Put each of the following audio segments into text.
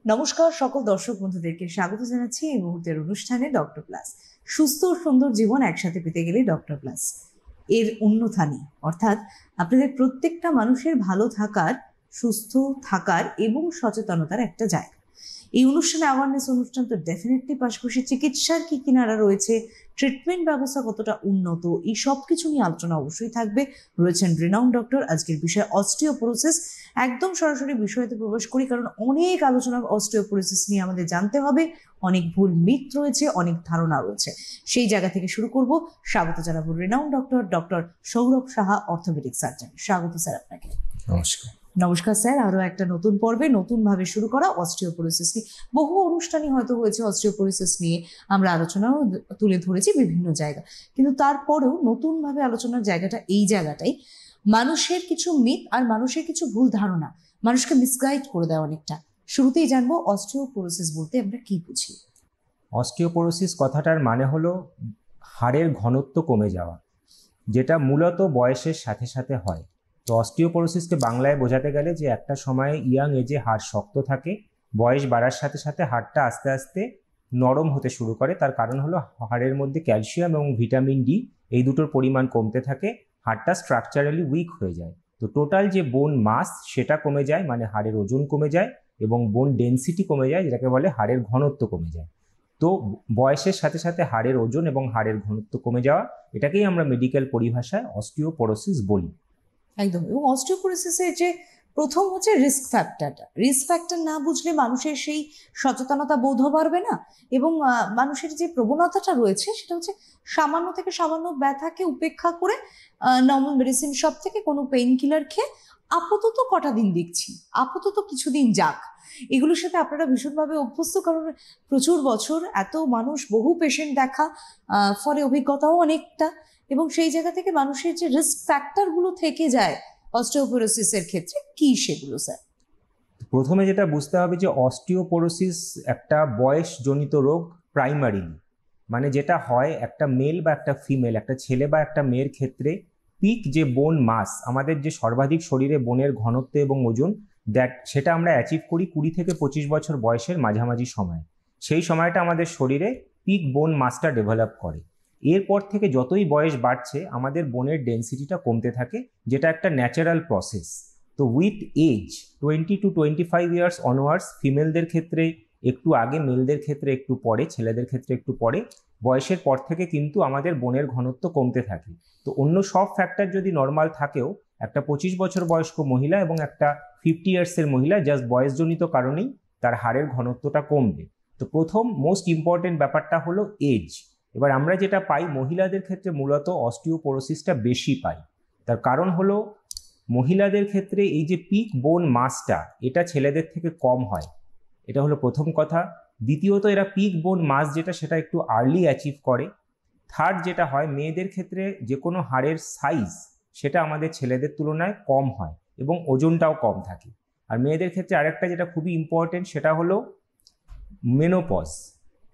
নমস্কার সকল দর্শক বন্ধুদেরকে স্বাগত জানাচ্ছি এই মুহূর্তের অনুষ্ঠানে ডক্টর প্লাস। সুস্থ ও সুন্দর জীবন একসাথে পেতে গেলে ডক্টর প্লাস এর উন্নথানি, অর্থাৎ আপনাদের প্রত্যেকটা মানুষের ভালো থাকার, সুস্থ থাকার এবং সচেতনতার একটা জায়গা। এই অনুষ্ঠানে অ্যাওয়ারনেস অনুষ্ঠান তো ডেফিনেটলি, পাশাপাশি চিকিৎসার কি কিনারা রয়েছে, ট্রিটমেন্ট ব্যবস্থা কতটা উন্নত, এই সব কিছু নিয়ে আলোচনা অবশ্যই থাকবে। রয়েছেন রিনাউন্ড ডক্টর। আজকের বিষয় অস্টিওপোরোসিস। একদম সরাসরি বিষয়তে প্রবেশ করি, কারণ অনেক আলোচনা অস্টিওপোরোসিস নিয়ে আমাদের জানতে হবে, অনেক ভুল মিথ রয়েছে, অনেক ধারণা রয়েছে। সেই জায়গা থেকে শুরু করব। স্বাগত জানাবো renowned doctor, doctor Sourav Saha, orthopaedic surgeon. স্বাগত স্যার আপনাকে। নমস্কার। নমস্কার স্যার। আরো একটা নতুন পর্বে নতুন ভাবে শুরু করা অস্টিওপোরোসিস নিয়ে বহু অনুষ্ঠানই হয়তো হয়েছে। অস্টিওপোরোসিস নিয়ে আমরা আলোচনাও তুলে ধরেছি বিভিন্ন জায়গা, কিন্তু তারপরেও নতুন ভাবে আলোচনার জায়গাটা এই জায়গাটাই, মানুষের কিছু মিথ আর মানুষের কিছু ভুল ধারণা মানুষকে মিসগাইড করে দেয় অনেকটা। শুরুতেই জানবো অস্টিওপোরোসিস বলতে আমরা কি বুঝি। অস্টিওপোরোসিস কথাটার মানে হলো হাড়ের ঘনত্ব কমে যাওয়া, যেটা মূলত বয়সের সাথে সাথে হয়। তো অস্টিওপোরোসিসকে বাংলায় বোঝাতে গেলে যে একটা সময়ে ইয়াং এজে হাড় শক্ত থাকে, বয়স বাড়ার সাথে সাথে হাড়টা আস্তে আস্তে নরম হতে শুরু করে। তার কারণ হলো হাড়ের মধ্যে ক্যালসিয়াম এবং ভিটামিন ডি এই দুটোর পরিমাণ কমতে থাকে, হাড়টা স্ট্রাকচারালি উইক হয়ে যায়। তো টোটাল যে বোন মাস সেটা কমে যায়, মানে হাড়ের ওজন কমে যায়, এবং বোন ডেনসিটি কমে যায়, যেটাকে বলে হাড়ের ঘনত্ব কমে যায়। তো বয়সের সাথে সাথে হাড়ের ওজন এবং হাড়ের ঘনত্ব কমে যাওয়া, এটাকেই আমরা মেডিকেল পরিভাষায় অস্টিওপোরোসিস বলি। একদম। এবং অস্টিওপোরোসিসের যে প্রথম হচ্ছে রিস্ক ফ্যাক্টরটা, রিস্ক ফ্যাক্টর না বুঝলে মানুষের সেই সচেতনতা বোধও পারবে না। এবং মানুষের যে প্রবণতাটা রয়েছে সেটা হচ্ছে সামান্য থেকে সামান্য ব্যথাকে উপেক্ষা করে নর্মাল মেডিসিন শপ থেকে কোনো পেইন কিলার খেয়ে আপাতত কটা দিন দেখছি, আপাতত কিছুদিন যাক, এগুলোর সাথে আপনারা ভীষণভাবে অভ্যস্ত, কারণ প্রচুর বছর এত মানুষ, বহু পেশেন্ট দেখা, ফলে অভিজ্ঞতাও অনেকটা। এবং সেই জায়গা থেকে মানুষের যে রিস্ক ফ্যাক্টরগুলো থেকে যায় অস্টিওপোরোসিসের ক্ষেত্রে, কি সেগুলো স্যার? প্রথমে যেটা বুঝতে হবে যে অস্টিওপোরোসিস একটা বয়সজনিত রোগ প্রাইমারিলি, মানে যেটা হয় একটা মেল বা একটা ফিমেল, একটা ছেলে বা একটা মেয়ের ক্ষেত্রে পিক যে বোন মাস, আমাদের যে সর্বাধিক শরীরে বোনের ঘনত্ব এবং ওজন, সেটা আমরা অ্যাচিভ করি 20 থেকে 25 বছর বয়সের মাঝামাঝি সময়। সেই সময়টা আমাদের শরীরে পিক বোন মাসটা ডেভেলপ করে। এরপর থেকে যতই বয়স বাড়ছে আমাদের বোনের ডেন্সিটিটা কমতে থাকে, যেটা একটা ন্যাচারাল প্রসেস। তো with age 20 to 25 years onwards, ফিমেলদের ক্ষেত্রে একটু আগে, মেলদের ক্ষেত্রে একটু পরে, ছেলেদের ক্ষেত্রে একটু পরে, বয়সের পর থেকে কিন্তু আমাদের বোনের ঘনত্ব কমতে থাকে। তো অন্য সব ফ্যাক্টর যদি নর্মাল থাকেও, একটা 25 বছর বয়স্ক মহিলা এবং একটা 50 ইয়ার্সের মহিলা জাস্ট বয়সজনিত কারণেই তার হাড়ের ঘনত্বটা কমবে। তো প্রথম মোস্ট ইম্পর্টেন্ট ব্যাপারটা হলো এজ। এবার আমরা যেটা পাই মহিলাদের ক্ষেত্রে মূলত অস্টিওপোরোসিসটা বেশি পাই। তার কারণ হলো মহিলাদের ক্ষেত্রে এই যে পিক বোন মাসটা, এটা ছেলেদের থেকে কম হয়, এটা হলো প্রথম কথা। দ্বিতীয়ত, এরা পিক বোন মাস যেটা, সেটা একটু আর্লি অ্যাচিভ করে। থার্ড যেটা হয়, মেয়েদের ক্ষেত্রে যে কোনো হাড়ের সাইজ সেটা আমাদের ছেলেদের তুলনায় কম হয় এবং ওজনটাও কম থাকে। আর মেয়েদের ক্ষেত্রে আরেকটা যেটা খুবই ইম্পর্টেন্ট, সেটা হলো মেনোপজ।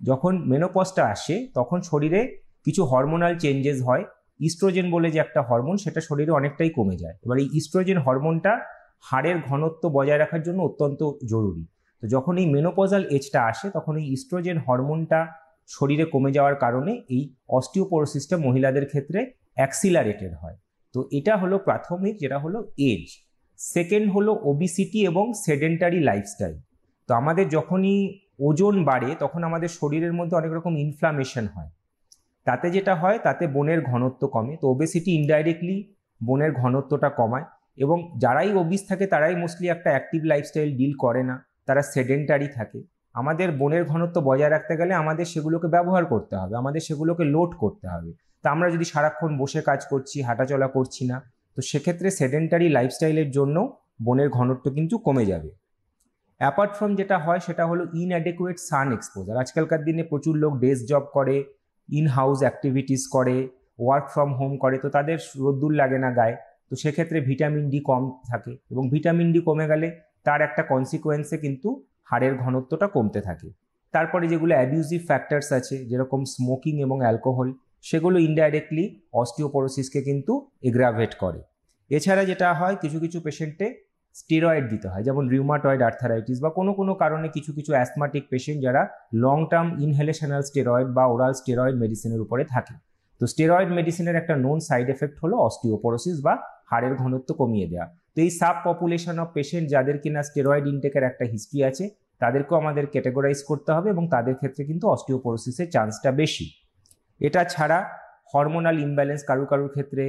যখন মেনোপজটা আসে তখন শরীরে কিছু হরমোনাল চেঞ্জেস হয়। ইস্ট্রোজেন বলে যে একটা হরমোন, সেটা শরীরে অনেকটাই কমে যায়। এবার এই ইস্ট্রোজেন হরমোনটা হাড়ের ঘনত্ব বজায় রাখার জন্য অত্যন্ত জরুরি। তো যখন এই মেনোপজাল এজটা আসে তখন এই ইস্ট্রোজেন হরমোনটা শরীরে কমে যাওয়ার কারণে এই অস্টিওপোরোসিসটা মহিলাদের ক্ষেত্রে অ্যাক্সিলারেটেড হয়। তো এটা হলো প্রাথমিক, যেটা হলো এজ। সেকেন্ড হলো ওবিসিটি এবং সেডেন্টারি লাইফস্টাইল। তো আমাদের যখনই ওজন বাড়ে তখন আমাদের শরীরের মধ্যে অনেক রকম ইনফ্লামেশন হয়। তাতে যেটা হয়, তাতে বোনের ঘনত্ব কমে। তো ওবেসিটি ইনডাইরেক্টলি বোনের ঘনত্বটা কমায়, এবং যারাই ওবিস থাকে তারাই মোস্টলি একটা অ্যাক্টিভ লাইফস্টাইল ডিল করে না, তারা সেডেন্টারি থাকে। আমাদের বোনের ঘনত্ব বজায় রাখতে গেলে আমাদের সেগুলোকে ব্যবহার করতে হবে, আমাদের সেগুলোকে লোড করতে হবে। তা আমরা যদি সারাক্ষণ বসে কাজ করছি, হাঁটাচলা করছি না, তো সেক্ষেত্রে সেডেন্টারি লাইফস্টাইলের জন্য বোনের ঘনত্ব কিন্তু কমে যাবে। অ্যাপার্ট ফ্রম যেটা হয় সেটা হলো ইনঅ্যাডেকুয়েট সান এক্সপোজার। আজকালকার দিনে প্রচুর লোক ডেস্ক জব করে, ইন হাউস অ্যাক্টিভিটিস করে, ওয়ার্ক ফ্রম হোম করে, তো তাদের রোদ্দুর লাগে না গায়ে। তো সেক্ষেত্রে ভিটামিন ডি কম থাকে, এবং ভিটামিন ডি কমে গেলে তার একটা কনসিকোয়েন্সে কিন্তু হাড়ের ঘনত্বটা কমতে থাকে। তারপরে যেগুলো অ্যাবিউজিভ ফ্যাক্টরস আছে, যেরকম স্মোকিং এবং অ্যালকোহল, সেগুলো ইনডাইরেক্টলি অস্টিওপোরোসিসকে কিন্তু এগ্রাভেট করে। এছাড়া যেটা হয়, কিছু কিছু পেশেন্টে স্টেরয়েড দিতে হয়, যেমন রিউমাটয়েড আর্থারাইটিস বা কোনো কোনো কারণে কিছু কিছু অ্যাথমাটিক পেশেন্ট যারা লং টার্ম ইনহেলেশনাল স্টেরয়েড বা ওরাল স্টেরয়েড মেডিসিনের উপরে থাকে। তো স্টেরয়েড মেডিসিনের একটা নোন সাইড এফেক্ট হলো অস্টিওপোরোসিস বা হাড়ের ঘনত্ব কমিয়ে দেওয়া। তো এই সাব পপুলেশন অফ পেশেন্ট যাদের কিনা স্টেরয়েড ইনটেকের একটা হিস্ট্রি আছে তাদেরকেও আমাদের ক্যাটেগরাইজ করতে হবে এবং তাদের ক্ষেত্রে কিন্তু অস্টিওপোরোসিসের চান্সটা বেশি। এটা ছাড়া হরমোনাল ইমব্যালেন্স, কারুর ক্ষেত্রে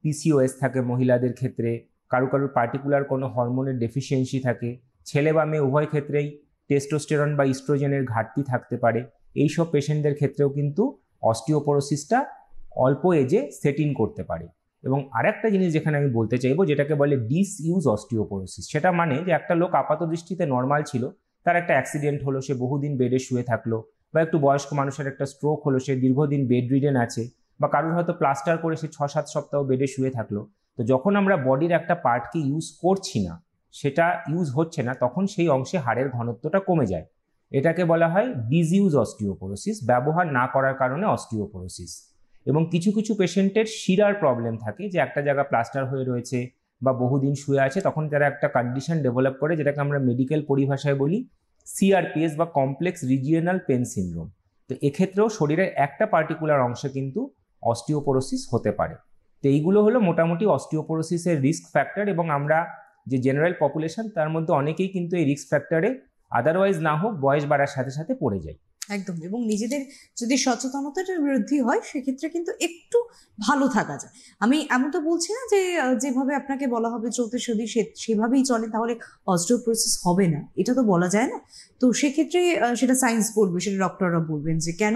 পিসিওএস থাকে মহিলাদের ক্ষেত্রে, কারুর পার্টিকুলার কোনো হরমোনের ডেফিসিয়েন্সি থাকে, ছেলে বা মেয়ে উভয় ক্ষেত্রেই টেস্টোস্টেরন বা ইস্ট্রোজেনের ঘাটতি থাকতে পারে। এইসব পেশেন্টদের ক্ষেত্রেও কিন্তু অস্টিওপোরোসিসটা অল্প এজে সেট ইন করতে পারে। এবং আরেকটা জিনিস যেখানে আমি বলতে চাইবো, যেটাকে বলে ডিসইউজ অস্টিওপোরোসিস, সেটা মানে যে একটা লোক আপাত দৃষ্টিতে নর্মাল ছিল, তার একটা অ্যাক্সিডেন্ট হলো, সে বহুদিন বেডে শুয়ে থাকলো, বা একটু বয়স্ক মানুষের একটা স্ট্রোক হলো, সে দীর্ঘদিন বেড রিডেন আছে, বা কারোর হয়তো প্লাস্টার করে সে 6-7 সপ্তাহ বেডে শুয়ে থাকলো। তো যখন আমরা বডির একটা পার্টকে ইউজ করছি না, সেটা ইউজ হচ্ছে না, তখন সেই অংশে হাড়ের ঘনত্বটা কমে যায়। এটাকে বলা হয় ডিসইউজ অস্টিওপোরোসিস, ব্যবহার না করার কারণে অস্টিওপোরোসিস। এবং কিছু কিছু পেশেন্টের শিরার প্রবলেম থাকে, যে একটা জায়গা প্লাস্টার হয়ে রয়েছে বা বহুদিন শুয়ে আছে, তখন তারা একটা কন্ডিশন ডেভেলপ করে যেটাকে আমরা মেডিকেল পরিভাষায় বলি সিআরপিএস বা কমপ্লেক্স রিজিওনাল পেন সিনড্রোম। তো এক্ষেত্রেও শরীরের একটা পার্টিকুলার অংশে কিন্তু অস্টিওপোরোসিস হতে পারে। তো এইগুলো হলো মোটামুটি অস্টিওপোরোসিসের রিস্ক ফ্যাক্টর, এবং আমরা যে জেনারেল পপুলেশন তার মধ্যে অনেকেই কিন্তু এই রিস্ক ফ্যাক্টরে আদারওয়াইজ না হোক বয়স বাড়ার সাথে সাথে পড়ে যায়। একদম। এবং নিজেদের যদি সচেতনতাটা বৃদ্ধি হয় সেক্ষেত্রে কিন্তু একটু ভালো থাকা যায়। আমি এমন তো বলছি না যে যেভাবে আপনাকে বলা হবে চলতে যদি সেভাবেই চলে তাহলে অস্টিওপোরোসিস হবে না, এটা তো বলা যায় না। তো সেক্ষেত্রে সেটা সায়েন্স বলবে, সেটা ডক্টররা বলবেন যে কেন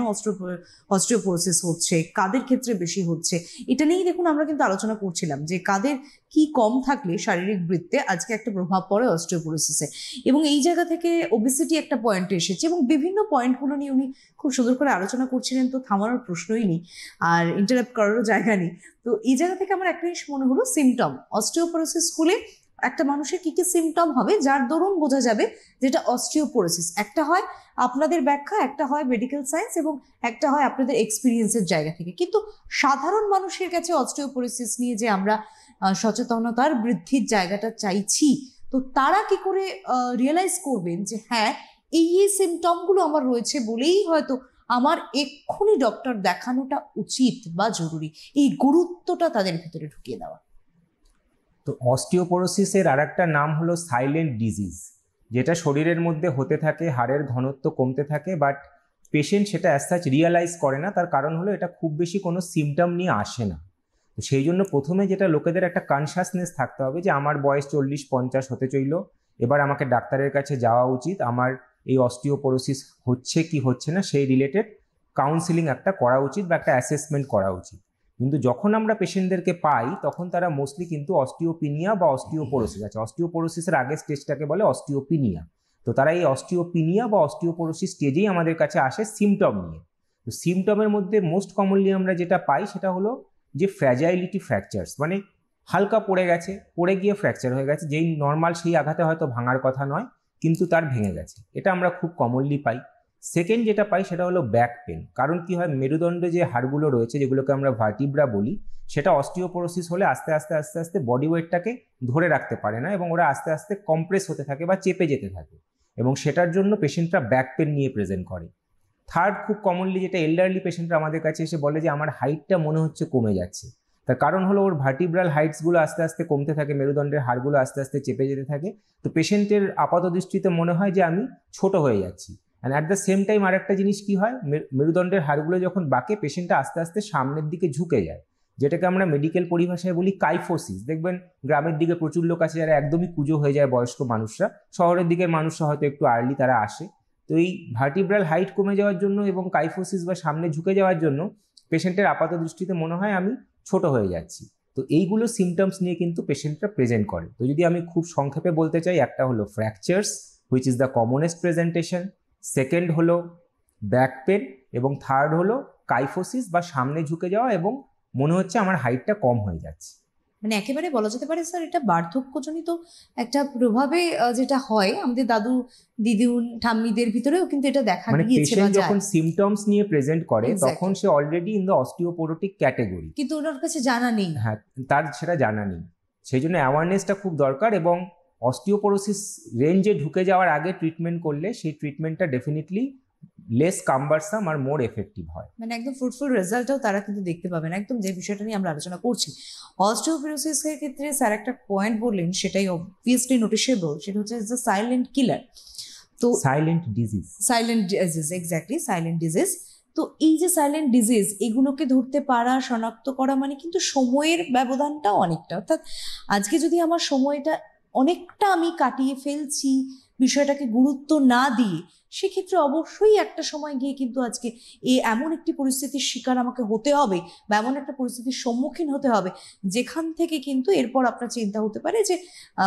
অস্টিওপোরোসিস হচ্ছে, কাদের ক্ষেত্রে বেশি হচ্ছে। এটা নিয়েই দেখুন আমরা কিন্তু আলোচনা করছিলাম যে কাদের কি কম থাকলে শারীরিক বৃত্তে আজকে একটা প্রভাব পড়ে অস্টিওপোরোসিসে। এবং এই জায়গা থেকে ওবেসিটি একটা পয়েন্টে এসেছে এবং বিভিন্ন পয়েন্টগুলো নিয়ে উনি খুব সুন্দর করে আলোচনা করছিলেন, তো থামানোর প্রশ্নই নেই আর ইন্টারাপ্ট করারও জায়গা নেই। তো এই জায়গা থেকে আমার একটা জিনিস মনে হলো, সিমটম অস্টিওপোরোসিস হলে একটা মানুষের কি কি সিমটম হবে যার দরুন বোঝা যাবে যেটা অস্টিওপোরোসিস। একটা হয় আপনাদের ব্যাখ্যা, একটা হয় মেডিকেল সায়েন্স, এবং একটা হয় আপনাদের এক্সপিরিয়েন্সের জায়গা থেকে। কিন্তু সাধারণ মানুষের কাছে অস্টিওপোরোসিস নিয়ে যে আমরা সচেতনতার বৃদ্ধির জায়গাটা চাইছি, তো তারা কি করে রিয়েলাইজ করবেন যে হ্যাঁ এই সিমটমগুলো আমার রয়েছে বলেই হয়তো আমার এক্ষুনি ডক্টর দেখানোটা উচিত বা জরুরি, এই গুরুত্বটা তাদের ভিতরে ঢুকিয়ে দেওয়া। তো অস্টিওপোরোসিসের আর একটা নাম হলো সাইলেন্ট ডিজিজ, যেটা শরীরের মধ্যে হতে থাকে, হাড়ের ঘনত্ব কমতে থাকে, বাট পেশেন্ট সেটা অ্যাজ সাচ রিয়েলাইজ করে না। তার কারণ হলো এটা খুব বেশি কোনো সিমটম নিয়ে আসে না। তো সেই জন্য প্রথমে যেটা লোকেদের একটা কনসাসনেস থাকতে হবে যে আমার বয়স 40-50 হতে চইল, এবার আমাকে ডাক্তারের কাছে যাওয়া উচিত, আমার এই অস্টিওপোরোসিস হচ্ছে কি হচ্ছে না সেই রিলেটেড কাউন্সিলিং একটা করা উচিত বা একটা অ্যাসেসমেন্ট করা উচিত। কিন্তু যখন আমরা পেশেন্টদেরকে পাই তখন তারা মোস্টলি কিন্তু অস্টিওপিনিয়া বা অস্টিওপোরোসিস আছে, অস্টিওপোরোসিসের আগের স্টেজটাকে বলে অস্টিওপিনিয়া। তো তারা এই অস্টিওপিনিয়া বা অস্টিওপোরোসিস স্টেজেই আমাদের কাছে আসে সিমটম নিয়ে। তো সিমটমের মধ্যে মোস্ট কমনলি আমরা যেটা পাই সেটা হলো যে ফ্র্যাজাইলিটি ফ্র্যাকচার্স, মানে হালকা পড়ে গেছে, পড়ে গিয়ে ফ্র্যাকচার হয়ে গেছে, যেই নর্মাল সেই আঘাতে হয়তো ভাঙার কথা নয় কিন্তু তার ভেঙে গেছে, এটা আমরা খুব কমনলি পাই। সেকেন্ড যেটা পাই সেটা হলো ব্যাক পেন। কারণ কি হয়, মেরুদণ্ডে যে হাড়গুলো রয়েছে যেগুলোকে আমরা ভার্টিব্রা বলি, সেটা অস্টিওপোরোসিস হলে আস্তে আস্তে আস্তে আস্তে বডি ওয়েটটাকে ধরে রাখতে পারে না এবং ওরা আস্তে আস্তে কম্প্রেস হতে থাকে বা চেপে যেতে থাকে, এবং সেটার জন্য পেশেন্টরা ব্যাক পেন নিয়ে প্রেজেন্ট করে। থার্ড খুব কমনলি যেটা এল্ডারলি পেশেন্টরা আমাদের কাছে এসে বলে যে আমার হাইটটা মনে হচ্ছে কমে যাচ্ছে। তার কারণ হলো ওর ভার্টিব্রাল হাইটসগুলো আস্তে আস্তে কমতে থাকে, মেরুদণ্ডের হাড়গুলো আস্তে আস্তে চেপে যেতে থাকে। তো পেশেন্টের আপাত দৃষ্টিতে মনে হয় যে আমি ছোট হয়ে যাচ্ছি। And at the same time আরেকটা জিনিস কি হয়, মেরুদণ্ডের হাড়গুলো যখন বাঁকে পেশেন্টটা আস্তে আস্তে সামনের দিকে ঝুঁকে যায়, যেটাকে আমরা মেডিকেল পরিভাষায় বলি কাইফোসিস। দেখবেন গ্রামের দিকে প্রচুর লোক আছে যারা একদমই কুঁজো হয়ে যায়, বয়স্ক মানুষরা, শহরের দিকের মানুষরা হয়তো একটু আর্লি তারা আসে। তো এই ভার্টিব্রাল হাইট কমে যাওয়ার জন্য এবং কাইফোসিস বা সামনে ঝুঁকে যাওয়ার জন্য পেশেন্টের আপাত দৃষ্টিতে মনে হয় আমি ছোট হয়ে যাচ্ছি। তো এইগুলো সিমটমস নিয়ে কিন্তু পেশেন্টরা প্রেজেন্ট করে। তো যদি আমি খুব সংক্ষেপে বলতে চাই, একটা হলো ফ্র্যাকচার্স which is the commonest presentation, second হলো ব্যাক পেন, এবং থার্ড হলো কাইফোসিস বা সামনে ঝুঁকে যাওয়া এবং মনে হচ্ছে আমার হাইটটা কম হয়ে যাচ্ছে। মানে একেবারে বলা যেতে পারে স্যার এটা বার্ধক্যজনিত একটা প্রভাবে যেটা হয় আমাদের দাদু দিদি ঠাম্মিদের ভিতরেও কিন্তু এটা দেখা মানে গিয়েছে। পেশেন্ট যখন সিমটমস নিয়ে প্রেজেন্ট করে তখন সে already in the osteoporotic category, কিন্তু ওনার কাছে জানা নেই। হ্যাঁ, তার সেটা জানা নেই। সেই জন্য অ্যাওয়ারনেসটা খুব দরকার। এবং অস্টিওপোরোসিস রেঞ্জে ঢুকে যাওয়ার আগে ট্রিটমেন্ট করলে সেই ট্রিটমেন্টটা ডেফিনেটলি লেস কাম্বারসাম আর মোর এফেক্টিভ হয়। মানে একদম ফ্রুটফুল রেজাল্টটাও তারা কিন্তু দেখতে পাবেন, একদম যে বিষয়টা নিয়ে আমরা আলোচনা করছি। অস্টিওপোরোসিসের ক্ষেত্রে স্যার একটা পয়েন্ট বললেন, সেটাই অবভিয়াসলি নোটিশেবল, সেটা হচ্ছে দ্য সাইলেন্ট কিলার। তো silent disease, exactly silent disease. তো এই যে সাইলেন্ট ডিজিজ, এগুলোকে ধরতে পারা, শনাক্ত করা মানে কিন্তু সময়ের ব্যবধানটাও অনেকটা। অর্থাৎ আজকে যদি আমার সময়টা অনেকটা আমি কাটিয়ে ফেলছি বিষয়টাকে গুরুত্ব না দিয়ে, সেক্ষেত্রে অবশ্যই একটা সময় গিয়ে কিন্তু আজকে এমন একটি পরিস্থিতির শিকার আমাকে হতে হবে বা এমন একটা পরিস্থিতির সম্মুখীন হতে হবে যেখান থেকে কিন্তু এরপর আপনার চিন্তা হতে পারে যে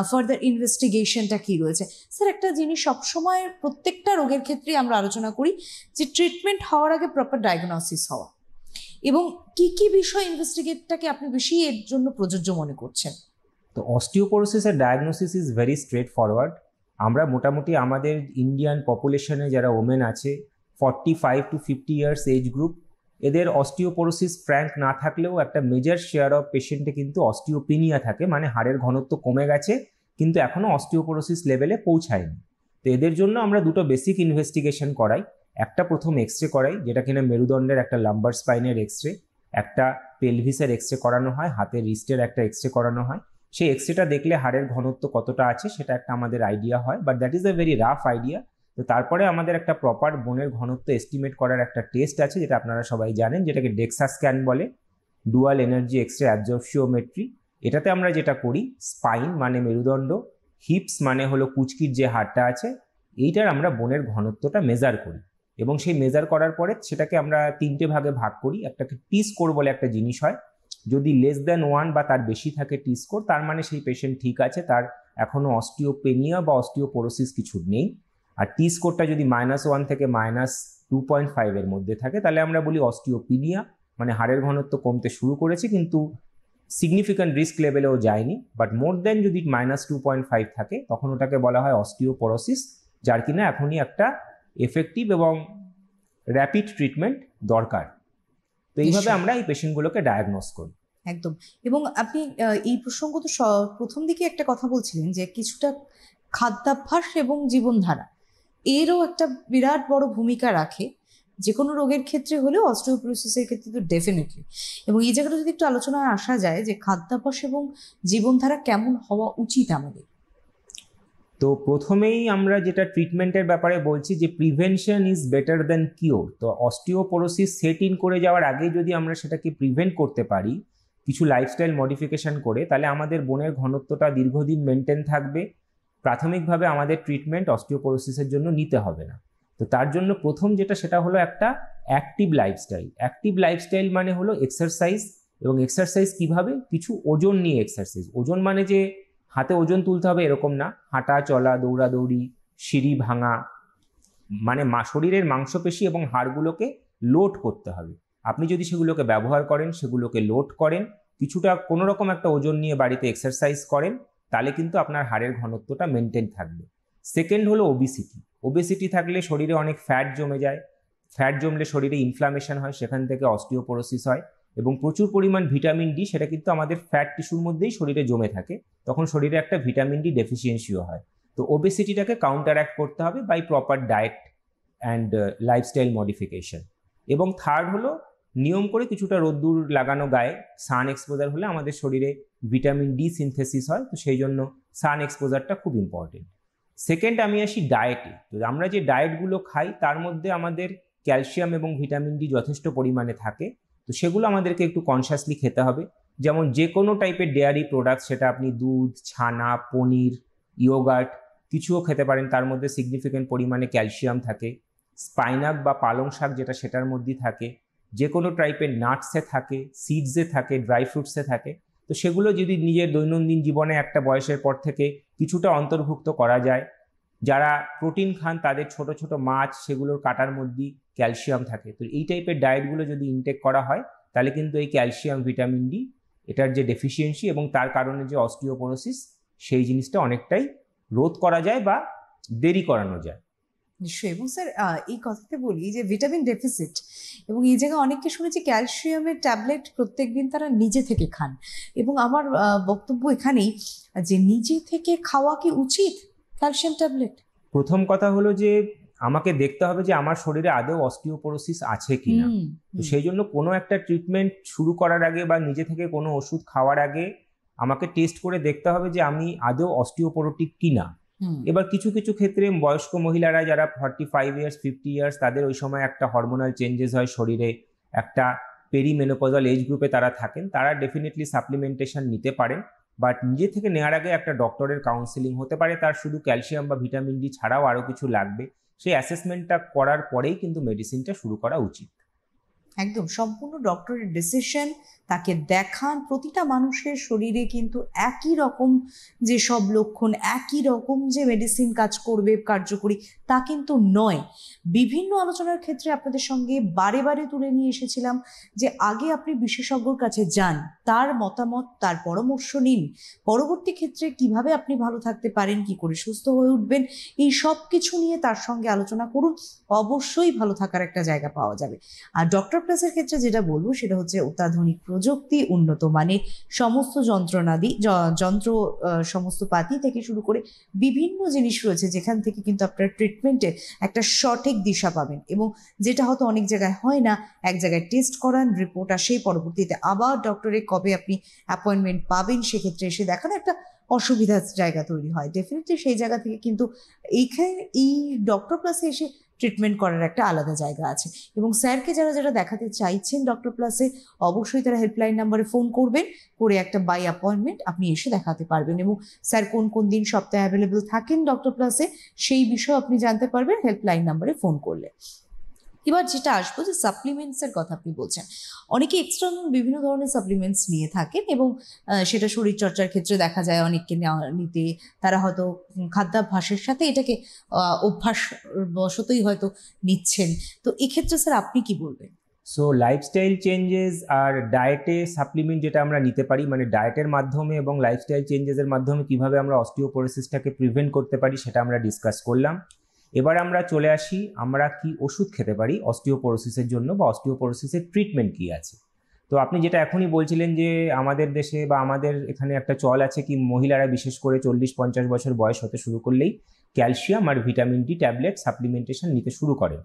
ফার্দার ইনভেস্টিগেশনটা কি রয়েছে। স্যার, একটা জিনিস সবসময় প্রত্যেকটা রোগের ক্ষেত্রে আমরা আলোচনা করি যে ট্রিটমেন্ট হওয়ার আগে প্রপার ডায়াগনোসিস হওয়া, এবং কি কি বিষয় ইনভেস্টিগেটটাকে আপনি বেশি এর জন্য প্রযোজ্য মনে করছেন? তো অস্টিওপোরোসিসের diagnosis is very straightforward. আমরা মোটামুটি আমাদের ইন্ডিয়ান পপুলেশনে যারা ওমেন আছে 45 to 50 ইয়ার্স এজ গ্রুপ, এদের অস্টিওপোরোসিস ফ্র্যাঙ্ক না থাকলেও একটা মেজর শেয়ার অফ পেশেন্টে কিন্তু অস্টিওপিনিয়া থাকে, মানে হাড়ের ঘনত্ব কমে গেছে কিন্তু এখনও অস্টিওপোরোসিস লেভেলে পৌঁছায়নি। তো এদের জন্য আমরা দুটো বেসিক ইনভেস্টিগেশন করাই। একটা প্রথম এক্সরে করাই, যেটা কিনা মেরুদণ্ডের একটা লাম্বার স্পাইনের এক্সরে, একটা পেলভিসের এক্সরে করানো হয়, হাতের রিস্টের একটা এক্সরে করানো হয়। সেই এক্সরেটা দেখলে হাড়ের ঘনত্ব কতটা আছে সেটা একটা আমাদের আইডিয়া হয়, but that is a very rough idea. তো তারপরে আমাদের একটা প্রপার বোনের ঘনত্ব এস্টিমেট করার একটা টেস্ট আছে, যেটা আপনারা সবাই জানেন, যেটাকে ডেক্সা স্ক্যান বলে, ডুয়াল এনার্জি এক্সরে অ্যাবজর্পশিওমেট্রি। এটাতে আমরা যেটা করি, স্পাইন মানে মেরুদণ্ড, হিপস মানে হলো কুচকির যে হাড়টা আছে, এইটার আমরা বোনের ঘনত্বটা মেজার করি এবং সেই মেজার করার পরে সেটাকে আমরা 3টে ভাগে ভাগ করি। একটাকে টি স্কোর বলে একটা জিনিস হয়, যদি লেস দ্যান 1 বা তার বেশি থাকে টি স্কোর, তার মানে সেই পেশেন্ট ঠিক আছে, তার এখনো অস্টিওপেনিয়া বা অস্টিওপোরোসিস কিছু নেই। আর টি স্কোরটা যদি -1 থেকে -2.5 এর মধ্যে থাকে, তাহলে আমরা বলি অস্টিওপিনিয়া, মানে হাড়ের ঘনত্ব কমতে শুরু করেছে কিন্তু সিগনিফিক্যান্ট রিস্ক লেভেলেও যায়নি। বাট মোর দেন যদি -2.5 থাকে, তখন ওটাকে বলা হয় অস্টিওপোরোসিস, যার কিনা এখনই একটা এফেক্টিভ এবং র্যাপিড ট্রিটমেন্ট দরকার। তো এইভাবে আমরা এই পেশেন্টগুলোকে ডায়াগনোস করি। একদম। এবং আপনি এই প্রসঙ্গ তো প্রথম দিকে একটা কথা বলছিলেন যে কিছুটা খাদ্যাভ্যাস এবং জীবনধারা এরও একটা বিরাট বড় ভূমিকা রাখে, যে কোনো রোগের ক্ষেত্রে হলেও অস্টিওপোরোসিসের ক্ষেত্রে তো ডেফিনেটলি। এবং এই জায়গাটা যদি একটু আলোচনায় আসা যায় যে খাদ্যাভ্যাস এবং জীবনধারা কেমন হওয়া উচিত আমাদের। তো প্রথমেই আমরা যেটা ট্রিটমেন্টের ব্যাপারে বলছি যে prevention is better than cure. তো অস্টিওপোরোসিস সেট ইন করে যাওয়ার আগে যদি আমরা সেটাকে প্রিভেন্ট করতে পারি কিছু লাইফস্টাইল মডিফিকেশন করে, তাহলে আমাদের বোনের ঘনত্বটা দীর্ঘদিন মেনটেন থাকবে। প্রাথমিকভাবে আমাদের ট্রিটমেন্ট অস্টিওপোরোসিসের জন্য নিতে হবে না। তো তার জন্য প্রথম যেটা, সেটা হলো একটা অ্যাক্টিভ লাইফস্টাইল। অ্যাক্টিভ লাইফস্টাইল মানে হলো এক্সারসাইজ, এবং এক্সারসাইজ কিভাবে, কিছু ওজন নিয়ে এক্সারসাইজ। ওজন মানে যে হাতে ওজন তুলতে হবে এরকম না, হাঁটা চলা, দৌড়াদৌড়ি, সিঁড়ি ভাঙা, মানে শরীরের মাংসপেশি এবং হাড়গুলোকে লোড করতে হবে। আপনি যদি সেগুলোকে ব্যবহার করেন, সেগুলোকে লোড করেন, কিছুটা কোনো রকম একটা ওজন নিয়ে বাড়িতে এক্সারসাইজ করেন, তাহলে কিন্তু আপনার হাড়ের ঘনত্বটা মেনটেন থাকবে। সেকেন্ড হলো ওবেসিটি। ওবেসিটি থাকলে শরীরে অনেক ফ্যাট জমে যায়, ফ্যাট জমলে শরীরে ইনফ্লামেশন হয়, সেখান থেকে অস্টিওপোরোসিস হয়। এবং প্রচুর পরিমাণ ভিটামিন ডি, সেটা কিন্তু আমাদের ফ্যাট টিস্যুর মধ্যেই শরীরে জমে থাকে, তখন শরীরে একটা ভিটামিন ডি ডেফিসিয়েন্সিও হয়। তো ওবেসিটিটাকে কাউন্টারঅ্যাক্ট করতে হবে by proper diet and lifestyle modification. এবং থার্ড হলো নিয়ম করে কিছুটা রোদ্দুর লাগানো গায়ে, সান এক্সপোজার হলে আমাদের শরীরে ভিটামিন ডি সিনথেসিস হয়, তো সেই জন্য সান এক্সপোজারটা খুব ইম্পর্টেন্ট। সেকেন্ড আমি আসি ডায়েটে। তো আমরা যে ডায়েটগুলো খাই তার মধ্যে আমাদের ক্যালসিয়াম এবং ভিটামিন ডি যথেষ্ট পরিমাণে থাকে, তো সেগুলো আমাদেরকে একটু কনসিয়াসলি খেতে হবে। যেমন যে কোনো টাইপের ডেয়ারি প্রোডাক্ট, সেটা আপনি দুধ, ছানা, পনির, ইয়োগার্ট কিছুও খেতে পারেন, তার মধ্যে সিগনিফিক্যান্ট পরিমাণে ক্যালসিয়াম থাকে। স্পাইনাক বা পালং শাক যেটা, সেটার মধ্যেই থাকে। যে কোনো টাইপের নাটসে থাকে, সিডসে থাকে, ড্রাই ফ্রুটসে থাকে। তো সেগুলো যদি নিজের দৈনন্দিন জীবনে একটা বয়সের পর থেকে কিছুটা অন্তর্ভুক্ত করা যায়। যারা প্রোটিন খান তাদের ছোট ছোট মাছ, সেগুলোর কাটার মধ্যেই ক্যালসিয়াম থাকে। তো এই টাইপের ডায়েটগুলো যদি ইনটেক করা হয়, তাহলে কিন্তু এই ক্যালসিয়াম, ভিটামিন ডি এটার যে ডেফিসিয়েন্সি এবং তার কারণে যে অস্টিওপোরোসিস, সেই জিনিসটা অনেকটাই রোধ করা যায় বা দেরি করানো যায়। নিশ্চয়ই। এবং স্যার এই কথাতে বলি যে ভিটামিন ডেফিসিট, এবং এই জায়গায় অনেককে শুনেছি ক্যালসিয়ামের ট্যাবলেট প্রত্যেকদিন তারা নিজে থেকে খান, এবং আমার বক্তব্য এখানেই যে নিজে থেকে খাওয়া কি উচিত ক্যালসিয়াম ট্যাবলেট? প্রথম কথা হলো যে আমাকে দেখতে হবে যে আমার শরীরে আদৌ অস্টিওপোরোসিস আছে কিনা। হুম, তো সেই জন্য কোনো একটা ট্রিটমেন্ট শুরু করার আগে বা নিজে থেকে কোনো ওষুধ খাওয়ার আগে আমাকে টেস্ট করে দেখতে হবে যে আমি আদৌ অস্টিওপোরোটিক কিনা। হুম, এবার কিছু কিছু ক্ষেত্রে বয়স্ক মহিলারা যারা 45 ইয়ার্স 50 ইয়ার্স, তাদের ওই সময় একটা হরমোনাল চেঞ্জেস হয় শরীরে, একটা পেরিমেনোপজাল এজ গ্রুপে তারা থাকেন, তারা ডেফিনেটলি সাপ্লিমেন্টেশন নিতে পারেন। বাট নিজে থেকে নেওয়ার আগে একটা ডক্টরের কাউন্সিলিং হতে পারে, তার শুধু ক্যালসিয়াম বা ভিটামিন ডি ছাড়াও আরও কিছু লাগবে, সেই অ্যাসেসমেন্টটা করার পরেই কিন্তু মেডিসিনটা শুরু করা উচিত। একদম সম্পূর্ণ ডক্টরের ডিসিশন, তাকে দেখান। প্রতিটা মানুষের শরীরে কিন্তু একই রকম যে সব লক্ষণ, একই রকম যে মেডিসিন কাজ করবে কার্যকরী তা কিন্তু নয়। বিভিন্ন আলোচনার ক্ষেত্রে আপনাদের সঙ্গে বারে বারে তুলে নিয়ে এসেছিলাম যে আগে আপনি বিশেষজ্ঞর কাছে যান, তার মতামত, তার পরামর্শ নিন। পরবর্তী ক্ষেত্রে কিভাবে আপনি ভালো থাকতে পারেন, কি করে সুস্থ হয়ে উঠবেন, এই সব কিছু নিয়ে তার সঙ্গে আলোচনা করুন। অবশ্যই ভালো থাকার একটা জায়গা পাওয়া যাবে। আর ডক্টর প্লাসের ক্ষেত্রে যেটা বলবো সেটা হচ্ছে অত্যাধুনিক প্রযুক্তি, উন্নত মানের সমস্ত যন্ত্র, সমস্ত পাতি থেকে শুরু করে বিভিন্ন জিনিস রয়েছে যেখান থেকে কিন্তু আপনার ট্রিটমেন্টের একটা সঠিক দিশা পাবেন। এবং যেটা হয়তো অনেক জায়গায় হয় না, এক জায়গায় টেস্ট করান, রিপোর্ট আসে, পরবর্তীতে আবার ডক্টরের কবে আপনি অ্যাপয়েন্টমেন্ট পাবেন সেক্ষেত্রে এসে দেখান, একটা অসুবিধার জায়গা তৈরি হয়। ডেফিনেটলি সেই জায়গা থেকে কিন্তু এইখানে এই ডক্টর প্লাসে এসে ট্রিটমেন্ট করার একটা আলাদা জায়গা আছে। এবং স্যারকে যারা যারা দেখাতে চাইছেন ডক্টর প্লাসে, অবশ্যই তারা হেল্পলাইন নাম্বারে ফোন করবেন, করে একটা বাই অ্যাপয়েন্টমেন্ট আপনি এসে দেখাতে পারবেন। এবং স্যার কোন কোন দিন সপ্তাহে অ্যাভেলেবল থাকেন ডক্টর প্লাসে সেই বিষয়ে আপনি জানতে পারবেন হেল্পলাইন নাম্বারে ফোন করলে। এবার যেটা আসবো যে সাপ্লিমেন্টসের কথা আপনি বলছেন, অনেকে এক্সট্রা বিভিন্ন ধরনের সাপ্লিমেন্টস নিয়ে থাকেন, এবং সেটা শরীরচর্চার ক্ষেত্রে দেখা যায় অনেককে নিতে, তারা হয়তো খাদ্যাভ্যাসের সাথে এটাকে অভ্যাস বশতই হয়তো নিচ্ছেন। তো এক্ষেত্রে স্যার আপনি কি বলবেন? সো লাইফস্টাইল চেঞ্জেস আর ডায়েটে সাপ্লিমেন্ট যেটা আমরা নিতে পারি, মানে ডায়েটের মাধ্যমে এবং লাইফস্টাইল চেঞ্জেসের মাধ্যমে কিভাবে আমরা অস্টিওপোরোসিসটাকে প্রিভেন্ট করতে পারি সেটা আমরা ডিসকাস করলাম। এবার আমরা চলে আসি আমরা কি ওষুধ খেতে পারি অস্টিওপোরোসিসের জন্য, বা অস্টিওপোরোসিসের ট্রিটমেন্ট কি আছে। তো আপনি যেটা এখনই বলছিলেন যে আমাদের দেশে বা আমাদের এখানে একটা চল আছে কি মহিলারা বিশেষ করে 40-50 বছর বয়স হতে শুরু করলেই ক্যালসিয়াম আর ভিটামিন ডি ট্যাবলেট সাপ্লিমেন্টেশন নিতে শুরু করেন।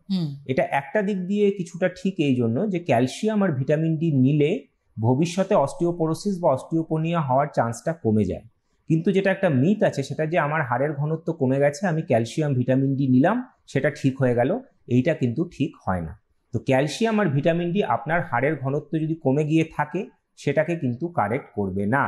এটা একটা দিক দিয়ে কিছুটা ঠিক এই জন্য যে ক্যালসিয়াম আর ভিটামিন ডি নিলে ভবিষ্যতে অস্টিওপোরোসিস বা অস্টিওপোনিয়া হওয়ার চান্সটা কমে যায়। কিন্তু যেটা একটা মিথ আছে সেটা যে আমার হাড়ের ঘনত্ব কমে গেছে, আমি ক্যালসিয়াম ভিটামিন ডি নিলাম, সেটা ঠিক হয়ে গেল, এইটা কিন্তু ঠিক হয় না। তো ক্যালসিয়াম আর ভিটামিন ডি আপনার হাড়ের ঘনত্ব যদি কমে গিয়ে থাকে সেটাকে কিন্তু কারেক্ট করবে না,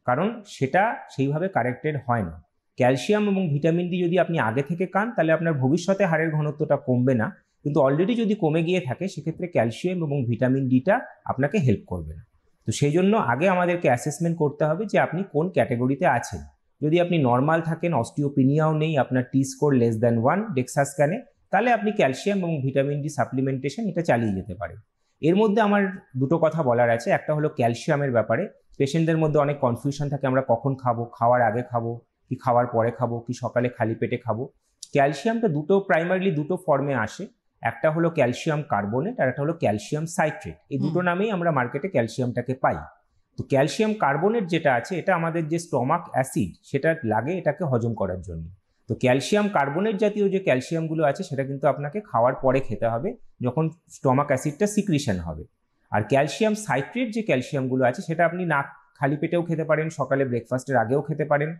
কারণ সেটা সেইভাবে কারেক্টেড হয় না। ক্যালসিয়াম এবং ভিটামিন ডি যদি আপনি আগে থেকে খান তাহলে আপনার ভবিষ্যতে হাড়ের ঘনত্বটা কমবে না, কিন্তু অলরেডি যদি কমে গিয়ে থাকে সেক্ষেত্রে ক্যালসিয়াম এবং ভিটামিন ডিটা আপনাকে হেল্প করবে না। তো সেই জন্য আগে আমাদেরকে অ্যাসেসমেন্ট করতে হবে যে আপনি কোন ক্যাটাগরিতে আছেন। যদি আপনি নর্মাল থাকেন, অস্টিওপিনিয়াও নেই, আপনার টি স্কোর <1 ডেক্সা স্ক্যানে, তাহলে আপনি ক্যালসিয়াম এবং ভিটামিন ডি সাপ্লিমেন্টেশন এটা চালিয়ে যেতে পারেন। এর মধ্যে আমার দুটো কথা বলার আছে। একটা হলো ক্যালসিয়ামের ব্যাপারে পেশেন্টদের মধ্যে অনেক কনফিউশন থাকে, আমরা কখন খাবো, খাওয়ার আগে খাবো কি খাওয়ার পরে খাবো কি সকালে খালি পেটে খাবো। ক্যালসিয়ামটা প্রাইমারিলি দুটো ফর্মে আসে, একটা হলো ক্যালসিয়াম কার্বনেট আর একটা হলো ক্যালসিয়াম সাইট্রেট। এই দুটো নামেই আমরা মার্কেটে ক্যালসিয়ামটাকে পাই। তো ক্যালসিয়াম কার্বনেট যেটা আছে এটা আমাদের যে স্টমাক অ্যাসিড সেটা লাগে এটাকে হজম করার জন্য। তো ক্যালসিয়াম কার্বনেট জাতীয় যে ক্যালসিয়ামগুলো আছে সেটা কিন্তু আপনাকে খাওয়ার পরে খেতে হবে, যখন স্টমাক অ্যাসিডটা সিক্রিশন হবে। আর ক্যালসিয়াম সাইট্রেট যে ক্যালসিয়ামগুলো আছে সেটা আপনি না খালি পেটেও খেতে পারেন, সকালে ব্রেকফাস্টের আগেও খেতে পারেন।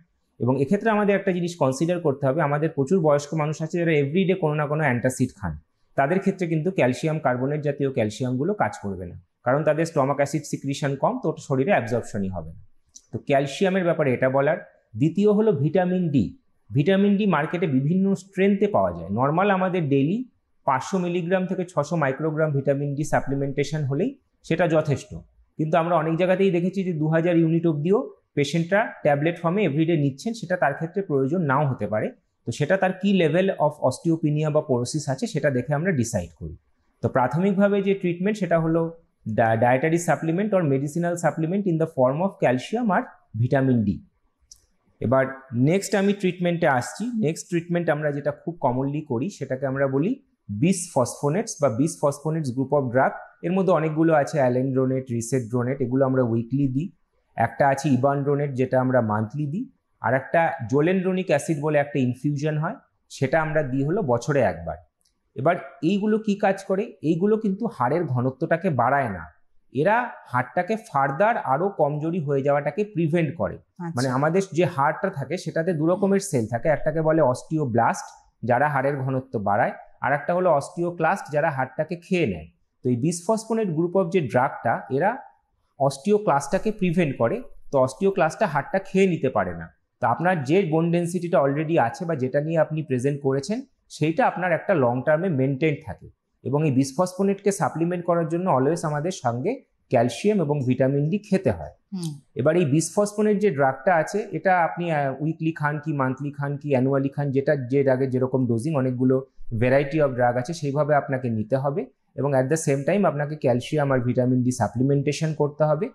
এবং এক্ষেত্রে আমাদের একটা জিনিস কনসিডার করতে হবে, আমাদের প্রচুর বয়স্ক মানুষ আছে যারা এভরিডে কোনো না কোনো অ্যান্টাসিড খান, তাদের ক্ষেত্রে কিন্তু ক্যালসিয়াম কার্বনেট জাতীয় ক্যালসিয়ামগুলো কাজ করবে না, কারণ তাদের স্টমাক অ্যাসিড সিক্রিশন কম, তো ওটা শরীরে অ্যাবজর্পশনই হবে না। তো ক্যালসিয়ামের ব্যাপারে এটা বলার। দ্বিতীয় হলো ভিটামিন ডি। ভিটামিন ডি মার্কেটে বিভিন্ন স্ট্রেংথে পাওয়া যায়। নর্মাল আমাদের ডেইলি 500 মিলিগ্রাম থেকে 600 মাইক্রোগ্রাম ভিটামিন ডি সাপ্লিমেন্টেশন হলেই সেটা যথেষ্ট, কিন্তু আমরা অনেক জায়গাতেই দেখেছি যে 2000 ইউনিট অবধিও পেশেন্টরা ট্যাবলেট ফর্মে এভরিডে নিচ্ছেন, সেটা তার ক্ষেত্রে প্রয়োজন নাও হতে পারে। তো সেটা তার কি লেভেল অফ অস্টিওপিনিয়া বা পোরোসিস আছে সেটা দেখে আমরা ডিসাইড করি। তো প্রাথমিকভাবে যে ট্রিটমেন্ট সেটা হলো dietary supplement or medicinal supplement in the form of calcium আর ভিটামিন ডি। এবার নেক্সট আমি ট্রিটমেন্টে আসছি। নেক্সট ট্রিটমেন্ট আমরা যেটা খুব কমনলি করি সেটাকে আমরা বলি বিসফসফোনেটস বা বিসফসফোনেটস গ্রুপ অফ ড্রাগ। এর মধ্যে অনেকগুলো আছে, অ্যালেন্ড্রোনেট, রিসেড্রোনেট, এগুলো আমরা উইকলি দিই। একটা আছে ইবানড্রোনেট যেটা আমরা মান্থলি দিই। আর একটা জোলেন্ড্রোনিক অ্যাসিড বলে একটা ইনফিউশন হয়, সেটা আমরা দিই হলো বছরে একবার। এবার এইগুলো কি কাজ করে? এইগুলো কিন্তু হাড়ের ঘনত্বটাকে বাড়ায় না, এরা হাড়টাকে ফার্দার আরো কমজোরি হয়ে যাওয়াটাকে প্রিভেন্ট করে। মানে আমাদের যে হাড়টা থাকে সেটাতে দু রকমের সেল থাকে, একটাকে বলে অস্টিওব্লাস্ট যারা হাড়ের ঘনত্ব বাড়ায়, আর একটা হলো অস্টিওক্লাস্ট যারা হাড়টাকে খেয়ে নেয়। তো এই বিসফসফোনেট গ্রুপ অফ যে ড্রাগটা, এরা অস্টিওক্লাস্টটাকে প্রিভেন্ট করে, তো অস্টিওক্লাস্টটা হাড়টা খেয়ে নিতে পারে না। তো আপনার যে বোন ডেন্সিটিটা অলরেডি আছে বা যেটা নিয়ে আপনি প্রেজেন্ট করেছেন, সেইটা আপনার একটা লং টার্মে মেনটেন থাকে। এবং এই বিসফসফোনেটকে সাপ্লিমেন্ট করার জন্য অলওয়েজ আমাদের সঙ্গে ক্যালসিয়াম এবং ভিটামিন ডি খেতে হয়। এবার এই বিসফসফোনেট যে ড্রাগটা আছে, এটা আপনি উইকলি খান কি মান্থলি খান কি অ্যানুয়ালি খান, যেটা যে ড্রাগের যেরকম ডোজিং, অনেকগুলো ভ্যারাইটি অফ ড্রাগ আছে, সেইভাবে আপনাকে নিতে হবে। এবং অ্যাট দ্য সেম টাইম আপনাকে ক্যালসিয়াম আর ভিটামিন ডি সাপ্লিমেন্টেশন করতে হবে।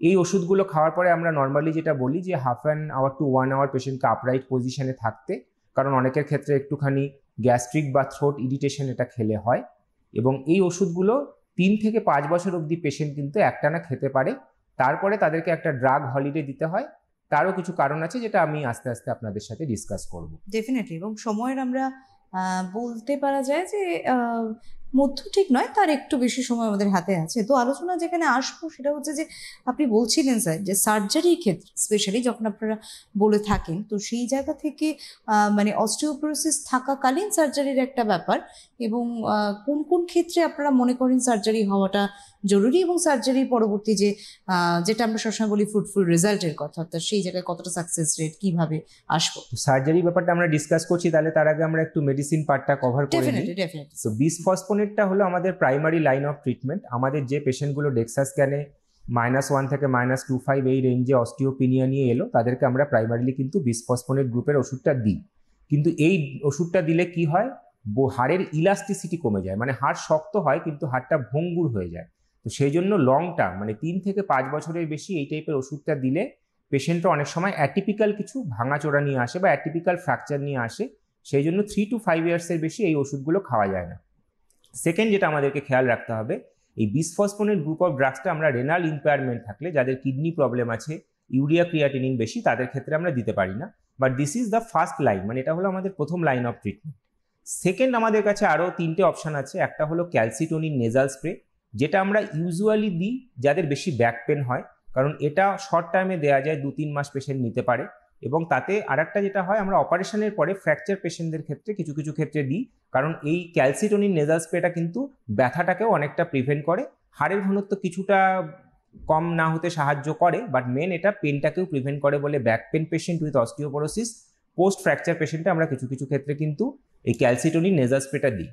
এই ওষুধগুলো খাওয়ার পরে আমরা নর্মালি যেটা বলি যে half an hour to 1 hour পেশেন্টকে আপরাইট পজিশনে থাকতে, কারণ অনেকের ক্ষেত্রে একটুখানি গ্যাস্ট্রিক বা থ্রোট ইরিটেশন এটা খেলে হয়। এবং এই ওষুধগুলো 3 থেকে 5 বছর অবধি পেশেন্ট কিন্তু একটানা খেতে পারে, তারপরে তাদেরকে একটা ড্রাগ হলিডে দিতে হয়। তারও কিছু কারণ আছে যেটা আমি আস্তে আস্তে আপনাদের সাথে ডিসকাস করব। ডেফিনেটলি। এবং সময়ের আমরা বলতে পারা যায় যে মধ্য ঠিক নয়, তার একটু বেশি সময় আমাদের হাতে আছে। তো আলোচনা যেখানে আসবো সেটা হচ্ছে যে আপনি বলছিলেন স্যার যে সার্জারির ক্ষেত্রে স্পেশালি যখন আপনারা বলে থাকেন, তো সেই জায়গা থেকে মানে অস্টিওপোরোসিস থাকাকালীন সার্জারির একটা ব্যাপার, এবং কোন কোন ক্ষেত্রে আপনারা মনে করেন সার্জারি হওয়াটা জরুরি, এবং সার্জারির পরবর্তী যে যেটা আমরা সবসময় বলি ফ্রুটফুল রেজাল্টের কথা, অর্থাৎ সেই জায়গায় কতটা সাকসেস রেট, কিভাবে আসবো। সার্জারি ব্যাপারটা আমরা ডিসকাস করছি, তাহলে তার আগে আমরা একটু মেডিসিন পার্টটা কভার করে নিই। ডেফিনেটলি। তো বিসফসফোনেটটা হলো আমাদের প্রাইমারি লাইন অফ ট্রিটমেন্ট। আমাদের যে পেশেন্টগুলো ডেক্সা স্ক্যানে -1 থেকে -25 এই রেঞ্জে অস্টিওপিনিয়া নিয়ে এলো, তাদেরকে আমরা প্রাইমারিলি কিন্তু বিসফসফোনেট গ্রুপের ওষুধটা দিই। কিন্তু এই ওষুধটা দিলে কি হয়, হাড়ের ইলাস্টিসিটি কমে যায়, মানে হাড় শক্ত হয় কিন্তু হাড়টা ভঙ্গুর হয়ে যায়। তো সেই জন্য লং টার্ম মানে 3 থেকে 5 বছরের বেশি এই টাইপের ওষুধটা দিলে পেশেন্টরা অনেক সময় অ্যাটিপিক্যাল কিছু ভাঙাচোরা নিয়ে আসে বা অ্যাটিপিক্যাল ফ্র্যাকচার নিয়ে আসে, সেই জন্য 3 to 5 ইয়ার্সের বেশি এই ওষুধগুলো খাওয়া যায় না। সেকেন্ড যেটা আমাদেরকে খেয়াল রাখতে হবে, এই বিসফসফোনেট গ্রুপ অফ ড্রাগসটা আমরা রেনাল ইম্পেয়ারমেন্ট থাকলে, যাদের কিডনি প্রবলেম আছে, ইউরিয়া ক্রিয়াটিনিন বেশি, তাদের ক্ষেত্রে আমরা দিতে পারি না। But this is the first line, মানে এটা হলো আমাদের প্রথম লাইন অফ ট্রিটমেন্ট। সেকেন্ড আমাদের কাছে আরও 3টে অপশান আছে। একটা হলো ক্যালসিটোনিন নেজাল স্প্রে, যেটা আমরা ইউজুয়ালি দিই যাদের বেশি ব্যাক পেন হয়, কারণ এটা শর্ট টাইমে দেওয়া যায়, 2-3 মাস পেশেন্ট নিতে পারে। এবং তাতে আরেকটা যেটা হয়, আমরা অপারেশনের পরে ফ্র্যাকচার পেশেন্টদের ক্ষেত্রে কিছু কিছু ক্ষেত্রে দিই, কারণ এই ক্যালসিটোনিন নেজাল স্প্রেটা কিন্তু ব্যথাটাকেও অনেকটা প্রিভেন্ট করে, হাড়ের ঘনত্ব কিছুটা কম না হতে সাহায্য করে, বাট মেন এটা পেনটাকেও প্রিভেন্ট করে বলে back pain patient with osteoporosis, post fracture পেশেন্টে আমরা কিছু কিছু ক্ষেত্রে কিন্তু এই ক্যালসিটোনিন নেজাল স্প্রেটা দিই।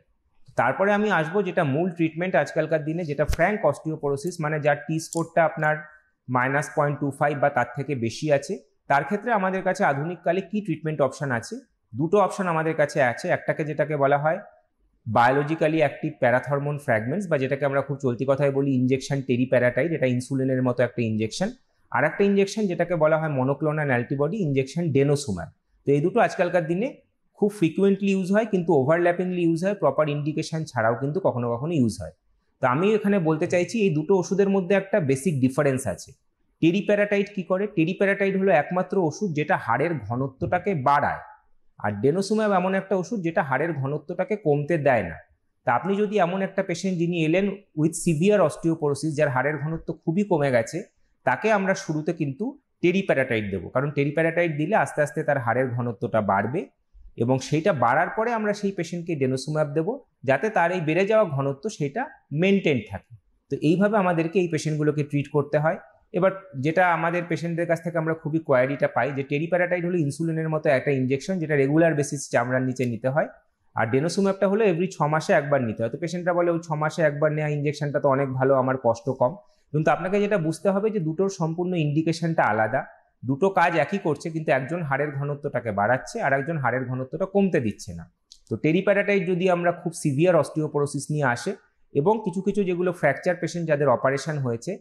তারপরে আমি আসবো যেটা মূল ট্রিটমেন্ট আজকালকার দিনে, যেটা ফ্র্যাঙ্ক অস্টিওপোরোসিস, মানে যার টি স্কোরটা আপনার -0.25 বা তার থেকে বেশি আছে। তার ক্ষেত্রে আমাদের কাছে আধুনিককালে কি ট্রিটমেন্ট অপশন আছে? দুটো অপশন আমাদের কাছে আছে। একটাকে যেটাকে বলা হয় বায়োলজিক্যালি অ্যাক্টিভ প্যারাথরমোন ফ্র্যাগমেন্টস, বা যেটাকে আমরা খুব চলতি কথায় বলি ইনজেকশন টেরিপ্যারাটাইড, এটা ইনসুলিনের মতো একটা ইনজেকশন। আর একটা ইনজেকশন যেটাকে বলা হয় মনোক্লোনাল অ্যান্টিবডি ইনজেকশন ডেনোসুম্যাব। তো এই দুটো আজকালকার দিনে খুব ফ্রিকুয়েন্টলি ইউজ হয়, কিন্তু ওভারল্যাপিংলি ইউজ হয়, প্রপার ইন্ডিকেশন ছাড়াও কিন্তু কখনো কখনো ইউজ হয়। তো আমি এখানে বলতে চাইছি এই দুটো ওষুধের মধ্যে একটা বেসিক ডিফারেন্স আছে। টেরিপ্যারাটাইড কি করে? টেরিপ্যারাটাইড হলো একমাত্র ওষুধ যেটা হাড়ের ঘনত্বটাকে বাড়ায়, আর ডেনোসুম্যাব এমন একটা ওষুধ যেটা হাড়ের ঘনত্বটাকে কমতে দেয় না। তা আপনি যদি এমন একটা পেশেন্ট যিনি এলেন উইথ সিভিয়ার অস্টিওপোরোসিস, যার হাড়ের ঘনত্ব খুবই কমে গেছে, তাকে আমরা শুরুতে কিন্তু টেরিপ্যারাটাইড দেবো, কারণ টেরিপ্যারাটাইড দিলে আস্তে আস্তে তার হাড়ের ঘনত্বটা বাড়বে, এবং সেইটা বাড়ার পরে আমরা সেই পেশেন্টকে ডেনোসুম্যাব দেবো, যাতে তার এই বেড়ে যাওয়া ঘনত্ব সেটা মেনটেন থাকে। তো এইভাবে আমাদেরকে এই পেশেন্টগুলোকে ট্রিট করতে হয়। এবার যেটা আমাদের পেশেন্টদের কাছ থেকে আমরা খুবই কোয়ারিটা পাই, যে টেরিপ্যারাটাইড হলো ইনসুলিনের মতো একটা ইনজেকশন, যেটা রেগুলার বেসিস চামড়ার নিচে নিতে হয়, আর ডেনোসুম্যাবটা হলো এভরি 6 মাসে একবার নিতে হয়। তো পেশেন্টরা বলে ওই 6 মাসে একবার নেওয়া ইনজেকশনটা তো অনেক ভালো, আমার কষ্ট কম। কিন্তু আপনাকে যেটা বুঝতে হবে যে দুটোর সম্পূর্ণ ইন্ডিকেশনটা আলাদা, দুটো কাজ একই করছে, কিন্তু একজন হাড়ের ঘনত্বটাকে বাড়াচ্ছে আর একজন হাড়ের ঘনত্বটা কমতে দিচ্ছে না। তো টেরিপ্যারাটাইড যদি আমরা খুব সিভিয়ার অস্টিওপোরোসিস নিয়ে আসে, এবং কিছু কিছু যেগুলো ফ্র্যাকচার পেশেন্ট যাদের অপারেশন হয়েছে,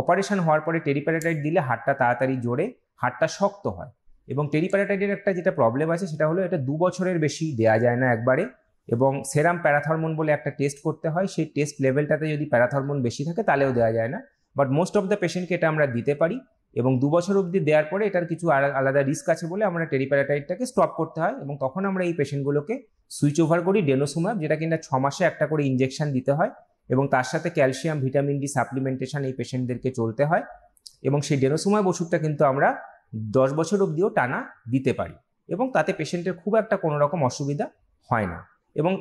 অপারেশন হওয়ার পরে টেরিপ্যারাটাইড দিলে হাড়টা তাড়াতাড়ি জোরে, হাড়টা শক্ত হয়, এবং টেরিপ্যারাটাইডের একটা যেটা প্রবলেম আছে সেটা হলো এটা 2 বছরের বেশি দেওয়া যায় না একবারে, এবং সেরাম প্যারাথরমোন বলে একটা টেস্ট করতে হয়, সেই টেস্ট লেভেলটাতে যদি প্যারাথরমোন বেশি থাকে তাহলেও দেওয়া যায় না, বাট মোস্ট অফ দ্য পেশেন্টকে এটা আমরা দিতে পারি। এবং 2 বছর অবধি দেওয়ার পরে এটার কিছু আলাদা রিস্ক আছে বলে আমরা টেরিপ্যারাটাইডটাকে স্টপ করতে হয়, এবং তখন আমরা এই পেশেন্টগুলোকে সুইচ ওভার করি ডেনোসুমাব, যেটা কিনা 6 মাসে একটা করে ইঞ্জেকশন দিতে হয়, এবং তার সাথে ক্যালসিয়াম ভিটামিন ডি সাপ্লিমেন্টেশন এই পেশেন্টদেরকে চলতে হয়, এবং সেই ডেনোসুমাব ওষুধটা কিন্তু আমরা 10 বছর অবধিও টানা দিতে পারি, এবং তাতে পেশেন্টের খুব একটা কোনো রকম অসুবিধা হয় না। এবং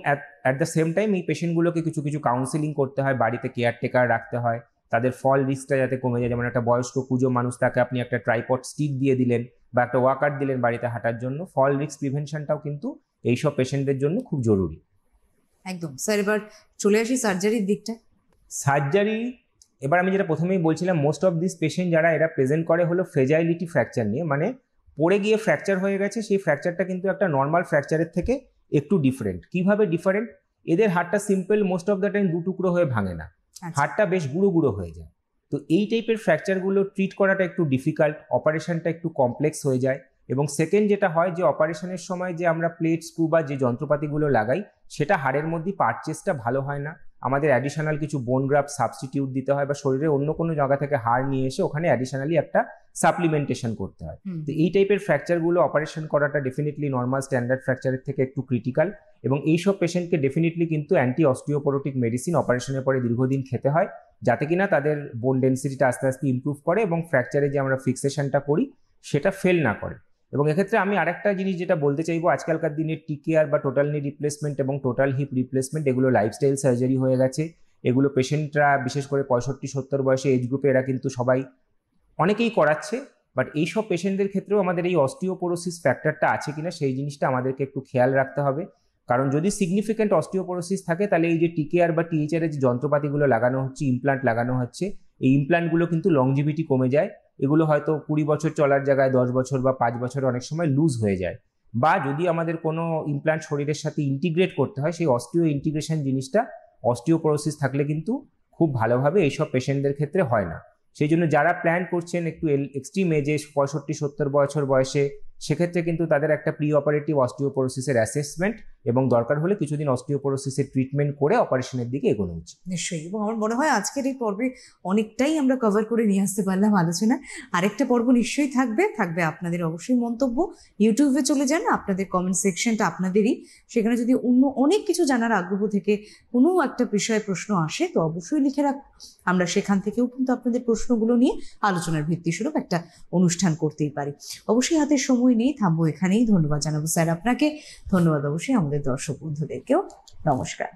অ্যাট দ্য সেম টাইম এই পেশেন্টগুলোকে কিছু কিছু কাউন্সিলিং করতে হয়, বাড়িতে কেয়ারটেকার রাখতে হয়, তাদের ফল রিস্কটা যাতে কমে যায়। যেমন একটা বয়স্ক কুজো মানুষ, তাকে আপনি একটা ট্রাইপড স্টিক দিয়ে দিলেন বা একটা ওয়াকার দিলেন বাড়িতে হাঁটার জন্য, ফল রিস্ক প্রিভেনশনটাও কিন্তু এইসব পেশেন্টদের জন্য খুব জরুরি। একদম স্যার, এবার চলে আসি সার্জারির দিকটা। সার্জারি, এবার আমি যেটা প্রথমেই বলছিলাম, মোস্ট অফ দিস পেশেন্ট যারা এরা প্রেজেন্ট করে হলো ফ্রেজাইলিটি ফ্র্যাকচার নিয়ে, মানে পড়ে গিয়ে ফ্র্যাকচার হয়ে গেছে, সেই ফ্র্যাকচারটা কিন্তু একটা নর্মাল ফ্র্যাকচারের থেকে একটু ডিফারেন্ট। কিভাবে ডিফারেন্ট? এদের হাড়টা simple, most of the time 2 টুকরো হয়ে ভাঙে না, হাড়টা বেশ গুঁড়ো গুঁড়ো হয়ে যায়। তো এই টাইপের ফ্র্যাকচারগুলো ট্রিট করাটা একটু ডিফিকাল্ট, অপারেশনটা একটু কমপ্লেক্স হয়ে যায়। এবং সেকেন্ড যেটা হয় যে অপারেশনের সময় যে আমরা প্লেট স্ক্রু বা যে যন্ত্রপাতিগুলো লাগাই সেটা হাড়ের মধ্যে পারচেসটা ভালো হয় না, আমাদের অ্যাডিশনাল কিছু বোন গ্রাফট সাবস্টিটিউট দিতে হয়, বা শরীরে অন্য কোনো জায়গা থেকে হাড় নিয়ে এসে ওখানে অ্যাডিশনালি একটা সাপ্লিমেন্টেশন করতে হয়। তো এই টাইপের ফ্র্যাকচারগুলো অপারেশন করাটা ডেফিনেটলি নর্মাল স্ট্যান্ডার্ড ফ্র্যাকচারের থেকে একটু ক্রিটিক্যাল, এবং এইসব পেশেন্টকে ডেফিনেটলি কিন্তু অ্যান্টি অস্টিওপোরোটিক মেডিসিন অপারেশনের পরে দীর্ঘদিন খেতে হয়, যাতে কিনা তাদের বোন ডেন্সিটিটা আস্তে আস্তে ইমপ্রুভ করে এবং ফ্র্যাকচারে যে আমরা ফিক্সেশনটা করি সেটা ফেল না করে। এবং এক্ষেত্রে আমি আরেকটা জিনিস যেটা বলতে চাইবো, আজকালকার দিনে টিকেআর বা টোটাল নি রিপ্লেসমেন্ট এবং টোটাল হিপ রিপ্লেসমেন্ট এগুলো লাইফস্টাইল সার্জারি হয়ে গেছে। এগুলো পেশেন্টরা বিশেষ করে 65-70 বয়সে এজ গ্রুপে এরা কিন্তু সবাই অনেকেই করাচ্ছে, বাট এইসব পেশেন্টদের ক্ষেত্রেও আমাদের এই অস্টিওপোরোসিস ফ্যাক্টরটা আছে কিনা সেই জিনিসটা আমাদেরকে একটু খেয়াল রাখতে হবে। কারণ যদি সিগনিফিক্যান্ট অস্টিওপোরোসিস থাকে তাহলে এই যে টিকেআর বা টিএইচআর এর যে যন্ত্রপাতিগুলো লাগানো হচ্ছে, ইমপ্লান্ট লাগানো হচ্ছে, এই ইমপ্লান্টগুলো কিন্তু লংজিভিটি কমে যায়, এগুলো হয়তো 20 বছর চলার জায়গায় 10 বছর বা 5 বছর অনেক সময় লুজ হয়ে যায়। বা যদি আমাদের কোনো ইমপ্লান্ট শরীরের সাথে ইন্টিগ্রেট করতে হয়, সেই অস্টিও ইন্টিগ্রেশন জিনিসটা অস্টিওপোরোসিস থাকলে কিন্তু খুব ভালোভাবে এইসব পেশেন্টদের ক্ষেত্রে হয় না। সেই জন্য যারা প্ল্যান করছেন একটু এক্সট্রিম এজে 65-70 বছর বয়সে, সেক্ষেত্রে কিন্তু তাদের একটা প্রি অপারেটিভ অস্টিওপোরোসিসের অ্যাসেসমেন্ট এবং দরকার হলে কিছুদিন অস্টিওপোরোসিসের ট্রিটমেন্ট করে অপারেশনের দিকে এগোনো উচিত। নিশ্চয়ই, এবং আমার মনে হয় আজকের এই পর্বে অনেকটাই আমরা কভার করে নিয়ে আসতে পারলাম আলোচনা। আরেকটা পর্ব নিশ্চয়ই থাকবে আপনাদের অবশ্যই মন্তব্য। ইউটিউবে চলে যান, আপনাদের কমেন্ট সেকশনটা আপনাদেরই, সেখানে যদি অন্য অনেক কিছু জানার আগ্রহ থেকে কোনো একটা বিষয়ে প্রশ্ন আসে তো অবশ্যই লিখে রাখুন, আমরা সেখান থেকেও কিন্তু আপনাদের প্রশ্নগুলো নিয়ে আলোচনার ভিত্তিস্বরূপ একটা অনুষ্ঠান করতেই পারি। অবশ্যই হাতে সময় নেই, থামবো এখানেই। ধন্যবাদ জানাবো স্যার আপনাকে, ধন্যবাদ অবশ্যই আমাদের দর্শক বন্ধুদেরকেও। নমস্কার।